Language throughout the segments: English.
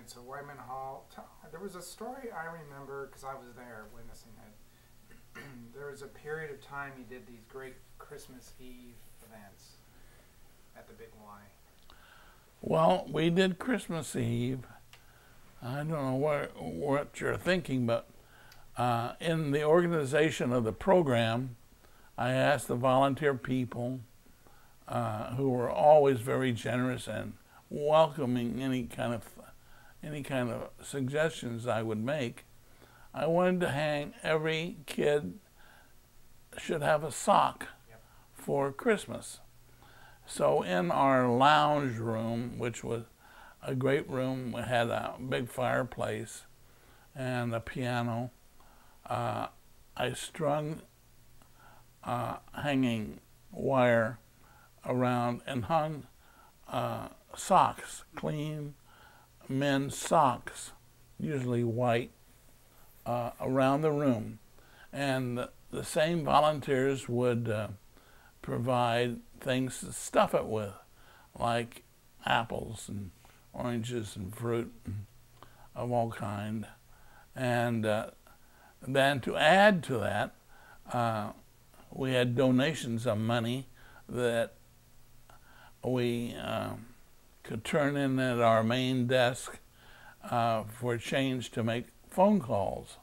went to Whiteman Hall. There was a story I remember because I was there witnessing it. There was a period of time he did these great Christmas Eve events at the Big Y. Well, we did Christmas Eve. I don't know what you're thinking, but in the organization of the program, I asked the volunteer people who were always very generous and welcoming any kind of suggestions I would make. I wanted to hang every kid should have a sock for Christmas. So in our lounge room, which was a great room, we had a big fireplace and a piano. I strung hanging wire around and hung socks, clean men's socks, usually white, around the room. And the same volunteers would provide things to stuff it with, like apples and oranges and fruit of all kind. And then to add to that, we had donations of money that we could turn in at our main desk for change to make phone calls.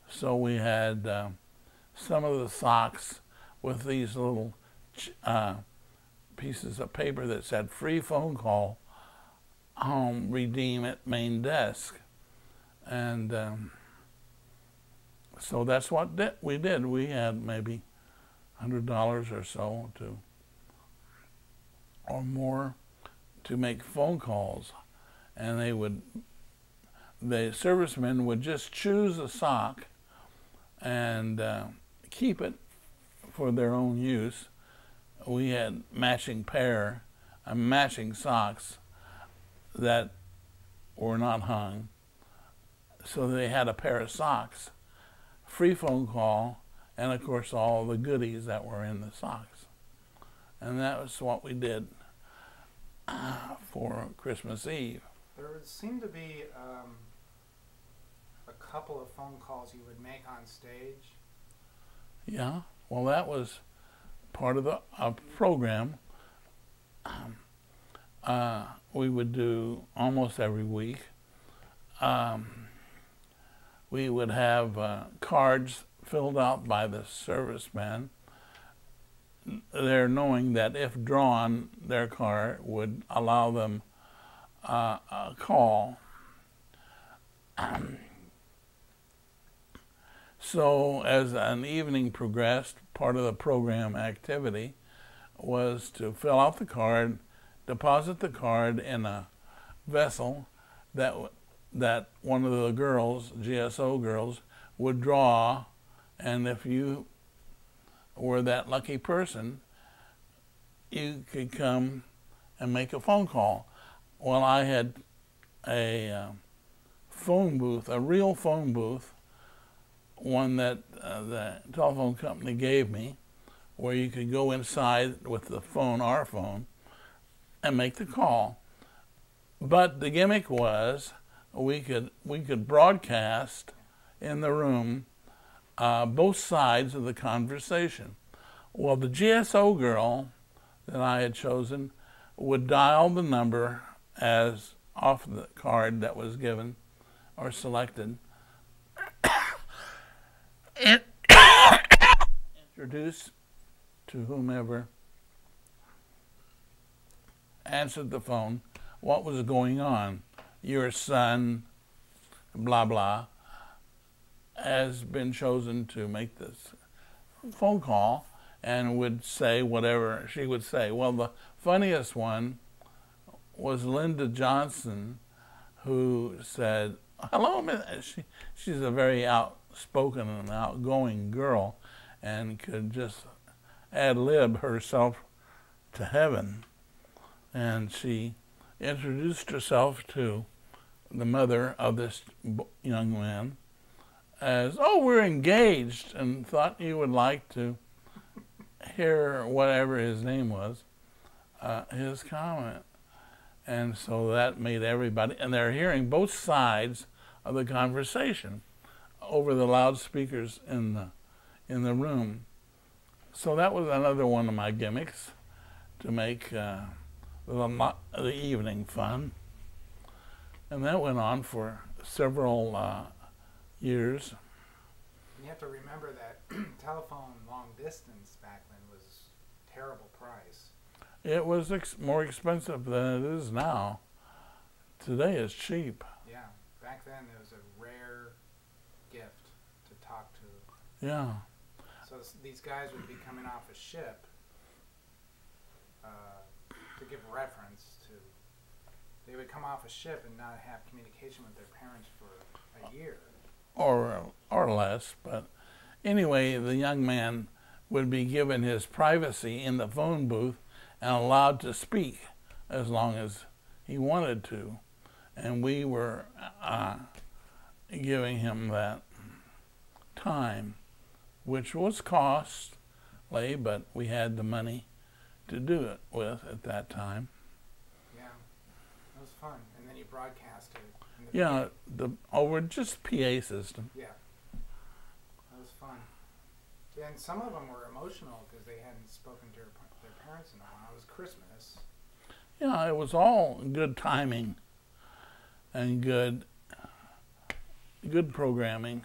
So we had some of the socks with these little pieces of paper that said free phone call, home, redeem at main desk. And so that's what we did. We had maybe $100 or so or more to make phone calls. And the servicemen would just choose a sock and keep it for their own use. We had matching socks that were not hung. So they had a pair of socks, free phone call, and of course all the goodies that were in the socks. And that was what we did for Christmas Eve. There would seem to be a couple of phone calls you would make on stage. Yeah, well, that was part of the program. We would do almost every week. We would have cards filled out by the servicemen, there knowing that if drawn, their card would allow them a call. So as an evening progressed, part of the program activity was to fill out the card, deposit the card in a vessel that one of the girls, GSO girls, would draw, and if you were that lucky person, you could come and make a phone call. Well, I had a phone booth, a real phone booth, one that the telephone company gave me, where you could go inside with the phone, our phone, and make the call. But the gimmick was we could broadcast in the room both sides of the conversation. Well, the GSO girl that I had chosen would dial the number as off the card that was given or selected, and introduce to whomever answered the phone what was going on. Your son, blah, blah, has been chosen to make this phone call, and would say whatever she would say. Well, the funniest one was Linda Johnson, who said, hello, Miss. She's a very outspoken and outgoing girl and could just ad-lib herself to heaven. And she introduced herself to the mother of this young man as, oh, we're engaged, and thought you would like to hear whatever his name was, his comment. And so that made everybody, and they're hearing both sides of the conversation over the loudspeakers in the room. So that was another one of my gimmicks, to make the evening fun. And that went on for several years. You have to remember that telephone long distance back then was terrible price. It was more expensive than it is now. Today it's cheap. Yeah, back then it was a rare gift to talk to. Yeah. So these guys would be coming off a ship to give reference to. They would come off a ship and not have communication with their parents for a year. Or less, but anyway, the young man would be given his privacy in the phone booth and allowed to speak as long as he wanted to. And we were giving him that time, which was costly, but we had the money to do it with at that time. Yeah, it was fun. And then you broadcast it. Yeah, over just PA system. Yeah, that was fun. Yeah, and some of them were emotional because they hadn't spoken to their parents in a while. It was Christmas. Yeah, it was all good timing and good programming.